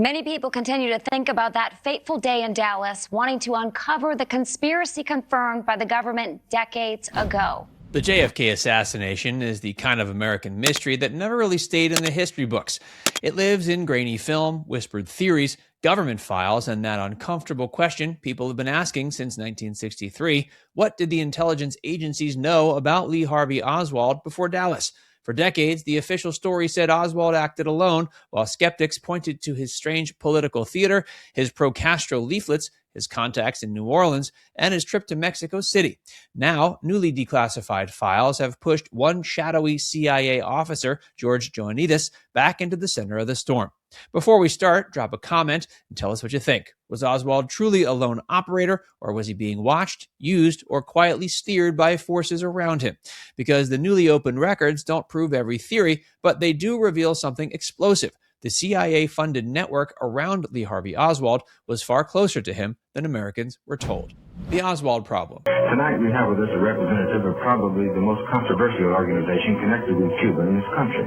Many people continue to think about that fateful day in Dallas, wanting to uncover the conspiracy confirmed by the government decades ago. The JFK assassination is the kind of American mystery that never really stayed in the history books. It lives in grainy film, whispered theories, government files, and that uncomfortable question people have been asking since 1963. What did the intelligence agencies know about Lee Harvey Oswald before Dallas? For decades, the official story said Oswald acted alone, while skeptics pointed to his strange political theater, his pro-Castro leaflets, his contacts in New Orleans, and his trip to Mexico City. Now, newly declassified files have pushed one shadowy CIA officer, George Joannides, back into the center of the storm. Before we start, drop a comment and tell us what you think. Was Oswald truly a lone operator, or was he being watched, used, or quietly steered by forces around him? Because the newly opened records don't prove every theory, but they do reveal something explosive. The CIA-funded network around Lee Harvey Oswald was far closer to him than Americans were told. The Oswald Problem. Tonight we have with us a representative of probably the most controversial organization connected with Cuba in this country.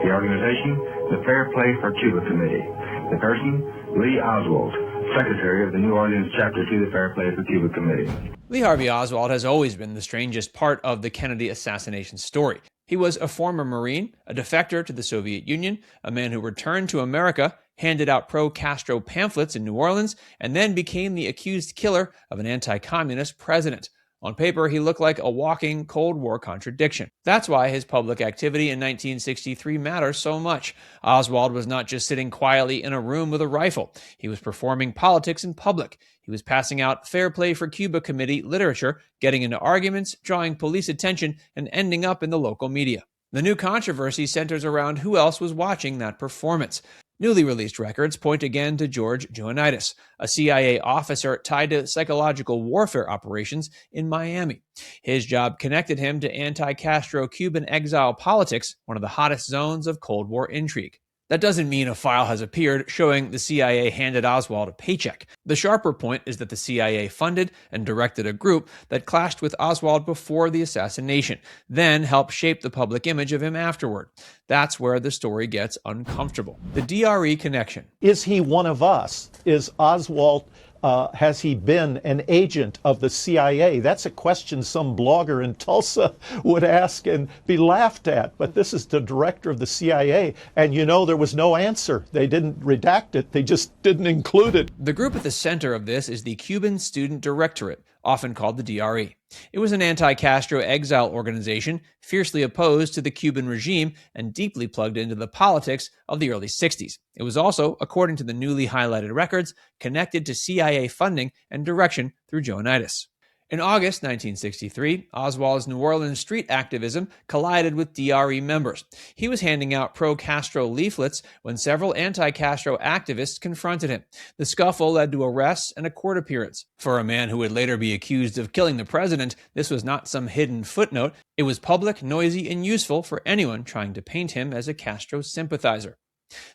The organization, the Fair Play for Cuba Committee. The person, Lee Oswald, Secretary of the New Orleans Chapter to the Fair Play for Cuba Committee. Lee Harvey Oswald has always been the strangest part of the Kennedy assassination story. He was a former Marine, a defector to the Soviet Union, a man who returned to America, handed out pro-Castro pamphlets in New Orleans, and then became the accused killer of an anti-communist president. On paper, he looked like a walking Cold War contradiction. That's why his public activity in 1963 matters so much. Oswald was not just sitting quietly in a room with a rifle. He was performing politics in public. He was passing out Fair Play for Cuba Committee literature, getting into arguments, drawing police attention, and ending up in the local media. The new controversy centers around who else was watching that performance. Newly released records point again to George Joannides, a CIA officer tied to psychological warfare operations in Miami. His job connected him to anti-Castro Cuban exile politics, one of the hottest zones of Cold War intrigue. That doesn't mean a file has appeared showing the CIA handed Oswald a paycheck. The sharper point is that the CIA funded and directed a group that clashed with Oswald before the assassination, then helped shape the public image of him afterward. That's where the story gets uncomfortable. The DRE Connection. Is he one of us? Is Oswald, has he been an agent of the CIA? That's a question some blogger in Tulsa would ask and be laughed at. But this is the director of the CIA, and you know there was no answer. They didn't redact it. They just didn't include it. The group at the center of this is the Cuban Student Directorate, often called the DRE. It was an anti-Castro exile organization fiercely opposed to the Cuban regime and deeply plugged into the politics of the early 60s. It was also, according to the newly highlighted records, connected to CIA funding and direction through Joannides. In August 1963, Oswald's New Orleans street activism collided with DRE members. He was handing out pro-Castro leaflets when several anti-Castro activists confronted him. The scuffle led to arrests and a court appearance. For a man who would later be accused of killing the president, this was not some hidden footnote. It was public, noisy, and useful for anyone trying to paint him as a Castro sympathizer.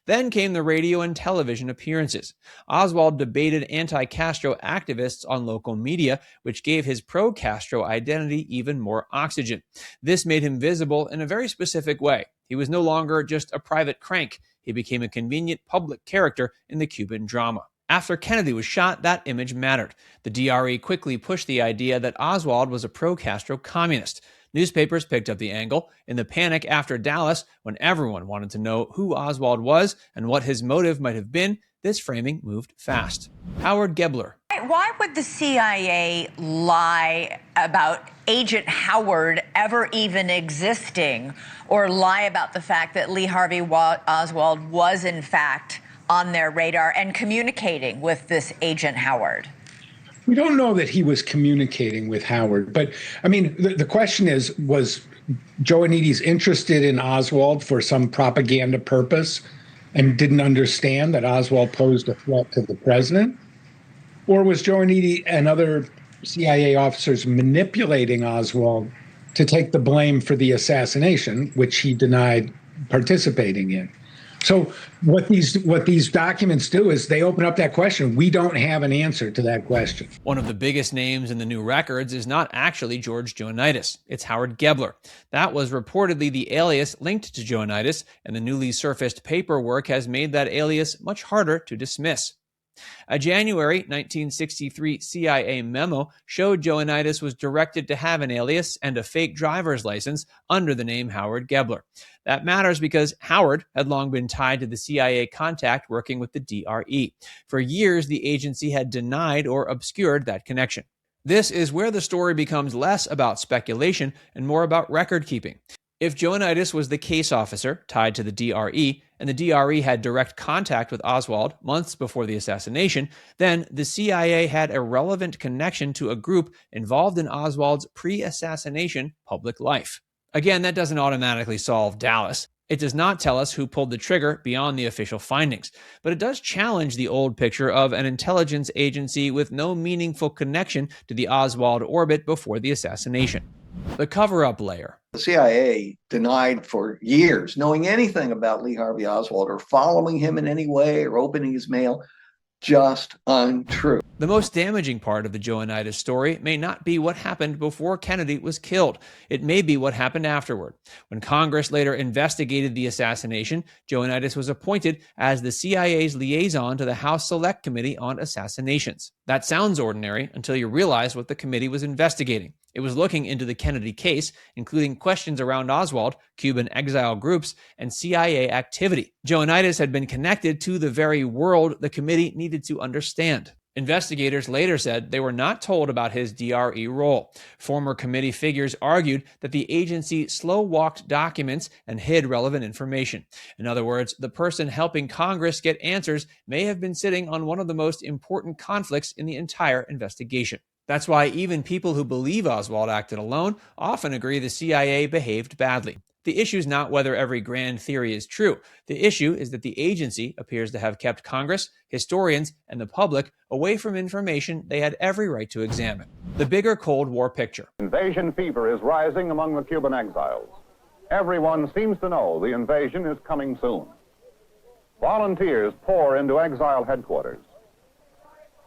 Then came the radio and television appearances. Oswald debated anti-Castro activists on local media, which gave his pro-Castro identity even more oxygen. This made him visible in a very specific way. He was no longer just a private crank. He became a convenient public character in the Cuban drama. After Kennedy was shot, that image mattered. The DRE quickly pushed the idea that Oswald was a pro-Castro communist. Newspapers picked up the angle. In the panic after Dallas, when everyone wanted to know who Oswald was and what his motive might have been, this framing moved fast. Howard Gebler. Why would the CIA lie about Agent Howard ever even existing, or lie about the fact that Lee Harvey Oswald was in fact on their radar and communicating with this Agent Howard? We don't know that he was communicating with Howard, but I mean, the question is, was Joannides interested in Oswald for some propaganda purpose and didn't understand that Oswald posed a threat to the president? Or was Joannides and other CIA officers manipulating Oswald to take the blame for the assassination, which he denied participating in? So what these documents do is they open up that question. We don't have an answer to that question. One of the biggest names in the new records is not actually George Joannides. It's Howard Gebler. That was reportedly the alias linked to Joannides, and the newly surfaced paperwork has made that alias much harder to dismiss. A January 1963 CIA memo showed Joannides was directed to have an alias and a fake driver's license under the name Howard Gebler. That matters because Howard had long been tied to the CIA contact working with the DRE. For years, the agency had denied or obscured that connection. This is where the story becomes less about speculation and more about record keeping. If Joannides was the case officer tied to the DRE, and the DRE had direct contact with Oswald months before the assassination, then the CIA had a relevant connection to a group involved in Oswald's pre-assassination public life. Again, that doesn't automatically solve Dallas. It does not tell us who pulled the trigger beyond the official findings, but it does challenge the old picture of an intelligence agency with no meaningful connection to the Oswald orbit before the assassination. The cover-up layer. The CIA denied for years knowing anything about Lee Harvey Oswald or following him in any way or opening his mail. Just untrue. The most damaging part of the Joannides story may not be what happened before Kennedy was killed. It may be what happened afterward. When Congress later investigated the assassination, Joannides was appointed as the CIA's liaison to the House Select Committee on Assassinations. That sounds ordinary until you realize what the committee was investigating. It was looking into the Kennedy case, including questions around Oswald, Cuban exile groups, and CIA activity. Joannides had been connected to the very world the committee needed to understand. Investigators later said they were not told about his DRE role. Former committee figures argued that the agency slow-walked documents and hid relevant information. In other words, the person helping Congress get answers may have been sitting on one of the most important conflicts in the entire investigation. That's why even people who believe Oswald acted alone often agree the CIA behaved badly. The issue is not whether every grand theory is true. The issue is that the agency appears to have kept Congress, historians, and the public away from information they had every right to examine. The bigger Cold War picture. Invasion fever is rising among the Cuban exiles. Everyone seems to know the invasion is coming soon. Volunteers pour into exile headquarters.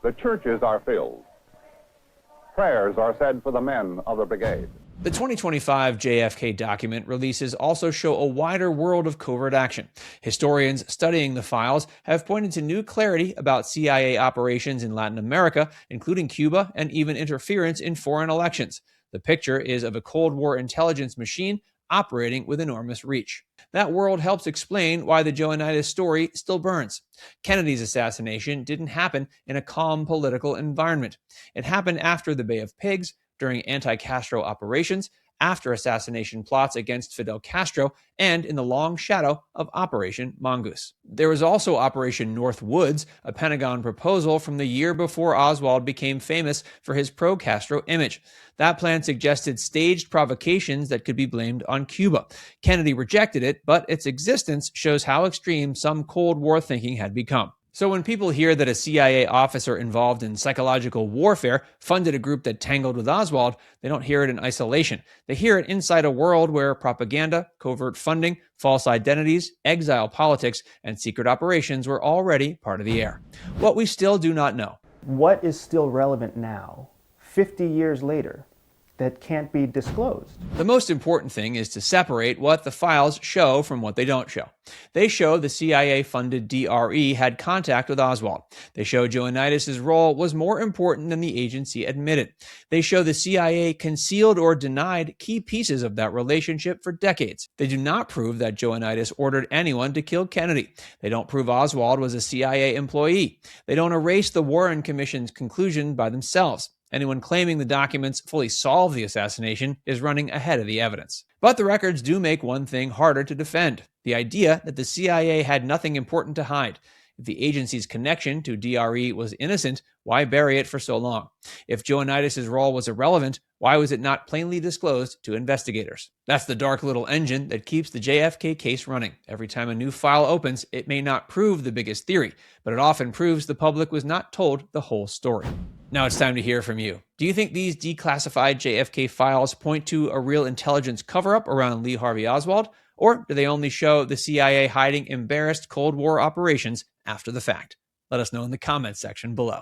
The churches are filled. Prayers are said for the men of the brigade. The 2025 JFK document releases also show a wider world of covert action. Historians studying the files have pointed to new clarity about CIA operations in Latin America, including Cuba, and even interference in foreign elections. The picture is of a Cold War intelligence machine operating with enormous reach. That world helps explain why the Joannides story still burns. Kennedy's assassination didn't happen in a calm political environment. It happened after the Bay of Pigs, during anti-Castro operations, after assassination plots against Fidel Castro, and in the long shadow of Operation Mongoose. There was also Operation North Woods, a Pentagon proposal from the year before Oswald became famous for his pro-Castro image. That plan suggested staged provocations that could be blamed on Cuba. Kennedy rejected it, but its existence shows how extreme some Cold War thinking had become. So when people hear that a CIA officer involved in psychological warfare funded a group that tangled with Oswald, they don't hear it in isolation. They hear it inside a world where propaganda, covert funding, false identities, exile politics, and secret operations were already part of the air. What we still do not know. What is still relevant now, 50 years later, that can't be disclosed? The most important thing is to separate what the files show from what they don't show. They show the CIA-funded DRE had contact with Oswald. They show Joannides' role was more important than the agency admitted. They show the CIA concealed or denied key pieces of that relationship for decades. They do not prove that Joannides ordered anyone to kill Kennedy. They don't prove Oswald was a CIA employee. They don't erase the Warren Commission's conclusion by themselves. Anyone claiming the documents fully solve the assassination is running ahead of the evidence. But the records do make one thing harder to defend: the idea that the CIA had nothing important to hide. If the agency's connection to DRE was innocent, why bury it for so long? If Joannides' role was irrelevant, why was it not plainly disclosed to investigators? That's the dark little engine that keeps the JFK case running. Every time a new file opens, it may not prove the biggest theory, but it often proves the public was not told the whole story. Now it's time to hear from you. Do you think these declassified JFK files point to a real intelligence cover-up around Lee Harvey Oswald? Or do they only show the CIA hiding embarrassed Cold War operations after the fact? Let us know in the comments section below.